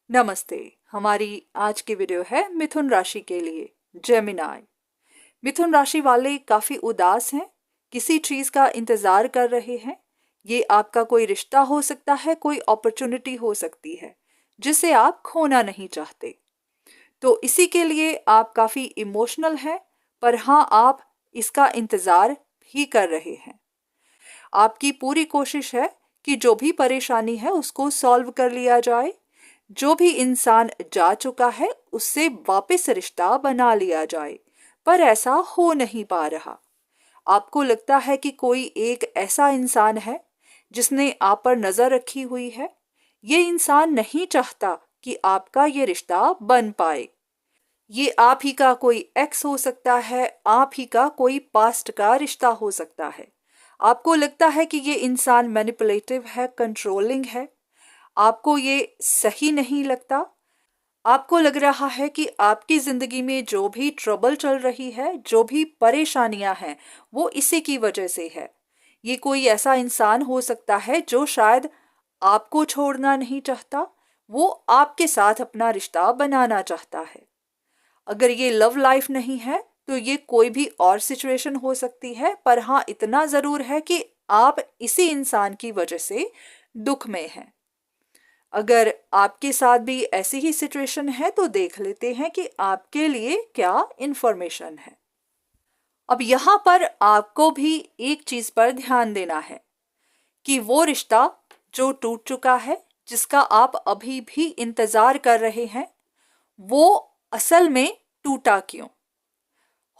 नमस्ते। हमारी आज की वीडियो है मिथुन राशि के लिए, जेमिनाई। मिथुन राशि वाले काफी उदास हैं, किसी चीज का इंतजार कर रहे हैं। ये आपका कोई रिश्ता हो सकता है, कोई अपॉर्चुनिटी हो सकती है जिसे आप खोना नहीं चाहते। तो इसी के लिए आप काफी इमोशनल हैं, पर हाँ, आप इसका इंतजार भी कर रहे हैं। आपकी पूरी कोशिश है कि जो भी परेशानी है उसको सॉल्व कर लिया जाए। जो भी इंसान जा चुका है उससे वापस रिश्ता बना लिया जाए, पर ऐसा हो नहीं पा रहा। आपको लगता है कि कोई एक ऐसा इंसान है जिसने आप पर नजर रखी हुई है। ये इंसान नहीं चाहता कि आपका ये रिश्ता बन पाए। ये आप ही का कोई एक्स हो सकता है, आप ही का कोई पास्ट का रिश्ता हो सकता है। आपको लगता है कि ये इंसान मैनिपुलेटिव है, कंट्रोलिंग है। आपको ये सही नहीं लगता। आपको लग रहा है कि आपकी जिंदगी में जो भी ट्रबल चल रही है, जो भी परेशानियां हैं, वो इसी की वजह से है। ये कोई ऐसा इंसान हो सकता है जो शायद आपको छोड़ना नहीं चाहता, वो आपके साथ अपना रिश्ता बनाना चाहता है। अगर ये लव लाइफ नहीं है तो ये कोई भी और सिचुएशन हो सकती है, पर हाँ, इतना जरूर है कि आप इसी इंसान की वजह से दुख में हैं। अगर आपके साथ भी ऐसी ही सिचुएशन है तो देख लेते हैं कि आपके लिए क्या इंफॉर्मेशन है। अब यहाँ पर आपको भी एक चीज पर ध्यान देना है कि वो रिश्ता जो टूट चुका है, जिसका आप अभी भी इंतजार कर रहे हैं, वो असल में टूटा क्यों।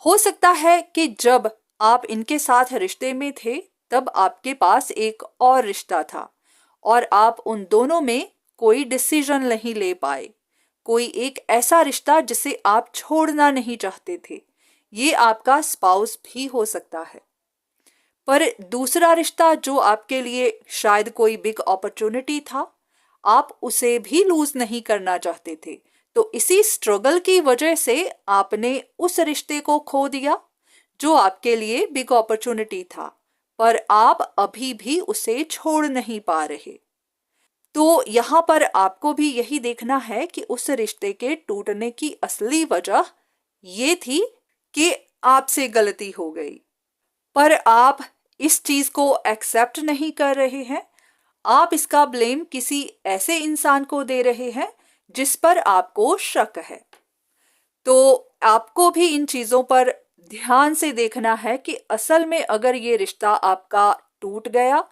हो सकता है कि जब आप इनके साथ रिश्ते में थे तब आपके पास एक और रिश्ता था और आप उन दोनों में कोई डिसीजन नहीं ले पाए। कोई एक ऐसा रिश्ता जिसे आप छोड़ना नहीं चाहते थे। ये आपका स्पाउस भी हो सकता है। पर दूसरा रिश्ता जो आपके लिए शायद कोई बिग अपॉर्चुनिटी था, आप उसे भी लूज नहीं करना चाहते थे। तो इसी स्ट्रगल की वजह से आपने उस रिश्ते को खो दिया जो आपके लिए बिग अपॉर्चुनिटी था, पर आप अभी भी उसे छोड़ नहीं पा रहे। तो यहाँ पर आपको भी यही देखना है कि उस रिश्ते के टूटने की असली वजह ये थी कि आपसे गलती हो गई, पर आप इस चीज को एक्सेप्ट नहीं कर रहे हैं। आप इसका ब्लेम किसी ऐसे इंसान को दे रहे हैं जिस पर आपको शक है। तो आपको भी इन चीजों पर ध्यान से देखना है कि असल में अगर ये रिश्ता आपका टूट गया,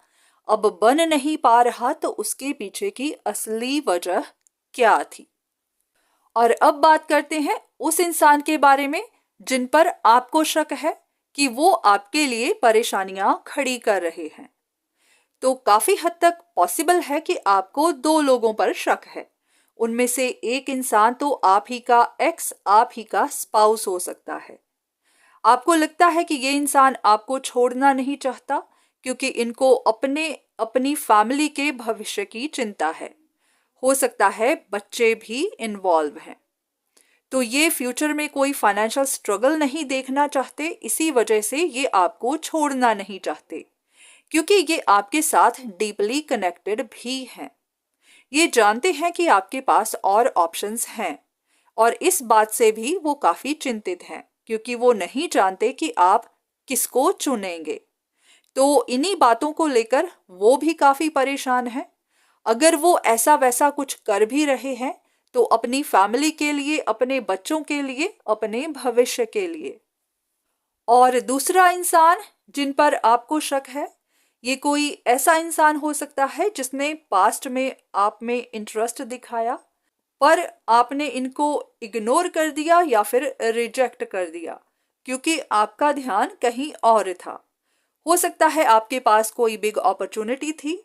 अब बन नहीं पा रहा, तो उसके पीछे की असली वजह क्या थी। और अब बात करते हैं उस इंसान के बारे में जिन पर आपको शक है कि वो आपके लिए परेशानियां खड़ी कर रहे हैं। तो काफी हद तक पॉसिबल है कि आपको दो लोगों पर शक है। उनमें से एक इंसान तो आप ही का एक्स, आप ही का स्पाउस हो सकता है। आपको लगता है कि ये इंसान आपको छोड़ना नहीं चाहता क्योंकि इनको अपनी फैमिली के भविष्य की चिंता है। हो सकता है बच्चे भी इन्वॉल्व हैं। तो ये फ्यूचर में कोई फाइनेंशियल स्ट्रगल नहीं देखना चाहते, इसी वजह से ये आपको छोड़ना नहीं चाहते, क्योंकि ये आपके साथ डीपली कनेक्टेड भी हैं। ये जानते हैं कि आपके पास और ऑप्शंस हैं, और इस बात से भी वो काफी चिंतित हैं क्योंकि वो नहीं जानते कि आप किसको चुनेंगे। तो इन्हीं बातों को लेकर वो भी काफी परेशान है। अगर वो ऐसा वैसा कुछ कर भी रहे हैं तो अपनी फैमिली के लिए, अपने बच्चों के लिए, अपने भविष्य के लिए। और दूसरा इंसान जिन पर आपको शक है, ये कोई ऐसा इंसान हो सकता है जिसने पास्ट में आप में इंटरेस्ट दिखाया, पर आपने इनको इग्नोर कर दिया या फिर रिजेक्ट कर दिया क्योंकि आपका ध्यान कहीं और था। हो सकता है आपके पास कोई बिग अपॉर्चुनिटी थी,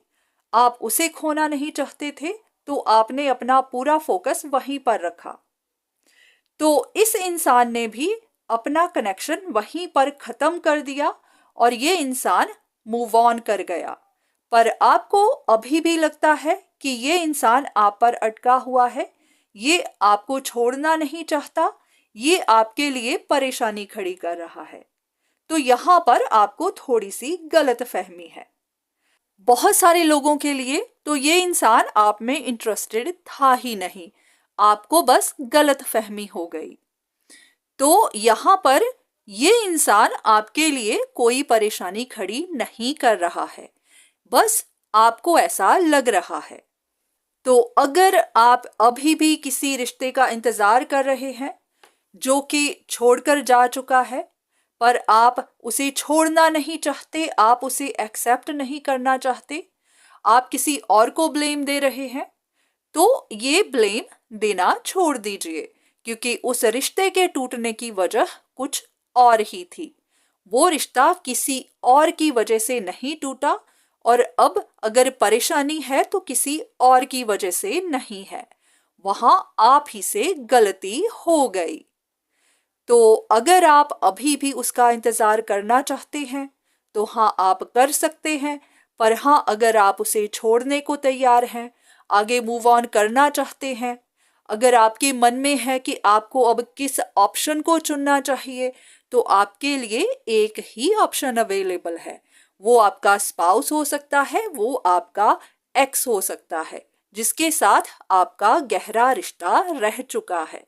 आप उसे खोना नहीं चाहते थे, तो आपने अपना पूरा फोकस वहीं पर रखा। तो इस इंसान ने भी अपना कनेक्शन वहीं पर खत्म कर दिया और ये इंसान मूव ऑन कर गया। पर आपको अभी भी लगता है कि ये इंसान आप पर अटका हुआ है, ये आपको छोड़ना नहीं चाहता, ये आपके लिए परेशानी खड़ी कर रहा है। तो यहां पर आपको थोड़ी सी गलत फहमी है। बहुत सारे लोगों के लिए तो ये इंसान आप में इंटरेस्टेड था ही नहीं, आपको बस गलत फहमी हो गई। तो यहाँ पर ये इंसान आपके लिए कोई परेशानी खड़ी नहीं कर रहा है, बस आपको ऐसा लग रहा है। तो अगर आप अभी भी किसी रिश्ते का इंतजार कर रहे हैं जो कि छोड़कर जा चुका है, पर आप उसे छोड़ना नहीं चाहते, आप उसे एक्सेप्ट नहीं करना चाहते, आप किसी और को ब्लेम दे रहे हैं, तो ये ब्लेम देना छोड़ दीजिए, क्योंकि उस रिश्ते के टूटने की वजह कुछ और ही थी। वो रिश्ता किसी और की वजह से नहीं टूटा, और अब अगर परेशानी है तो किसी और की वजह से नहीं है, वहां आप ही से गलती हो गई। तो अगर आप अभी भी उसका इंतजार करना चाहते हैं तो हाँ, आप कर सकते हैं। पर हाँ, अगर आप उसे छोड़ने को तैयार हैं, आगे मूव ऑन करना चाहते हैं, अगर आपके मन में है कि आपको अब किस ऑप्शन को चुनना चाहिए, तो आपके लिए एक ही ऑप्शन अवेलेबल है। वो आपका स्पाउस हो सकता है, वो आपका एक्स हो सकता है, जिसके साथ आपका गहरा रिश्ता रह चुका है।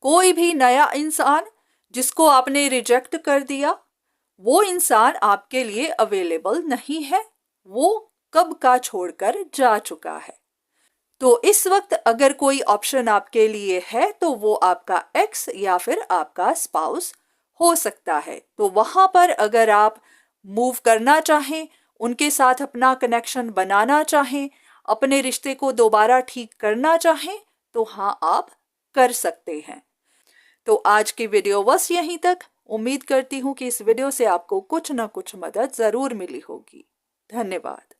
कोई भी नया इंसान जिसको आपने रिजेक्ट कर दिया, वो इंसान आपके लिए अवेलेबल नहीं है, वो कब का छोड़कर जा चुका है। तो इस वक्त अगर कोई ऑप्शन आपके लिए है तो वो आपका एक्स या फिर आपका स्पाउस हो सकता है। तो वहां पर अगर आप मूव करना चाहें, उनके साथ अपना कनेक्शन बनाना चाहें, अपने रिश्ते को दोबारा ठीक करना चाहें, तो हाँ, आप कर सकते हैं। तो आज की वीडियो बस यहीं तक। उम्मीद करती हूँ कि इस वीडियो से आपको कुछ ना कुछ मदद ज़रूर मिली होगी। धन्यवाद।